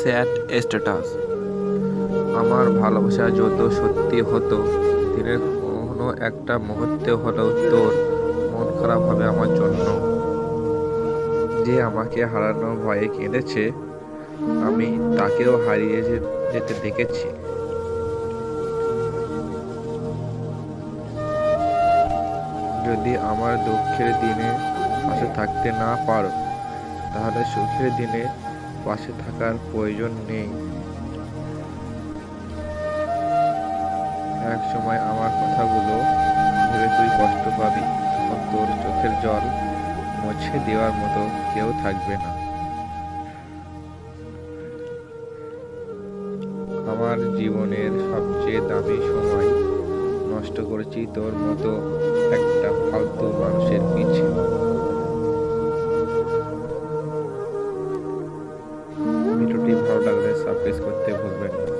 Sad status. আমার ভালোবাসা যত সত্যি হতো, দিনের কোনো একটা মুহূর্তে হলেও তোর মন খারাপ হবে আমার জন্য। যে আমাকে হারানোর ভয়ে কেঁদেছে, আমি তাকেও হারিয়ে যেতে দেখেছি। যদি আমার দুঃখের দিনে পাশে থাকতে না পারো, তাহলে সুখের দিনে পাশে থাকার প্রয়োজন নেই। এক সময় আমার কথাগুলো ভেবে তুই কষ্ট পাবি, তখন তোর চোখের জল মুছে দেওয়ার মতো কেউ থাকবে না। আমার জীবনের সবচেয়ে দামি সময় নষ্ট করেছি তোর মতো একটা ফালতু মানুষের পিছে। ভিডিওটি ভালো লাগলে সাবস্ক্রাইব করতে ভুলবেন না।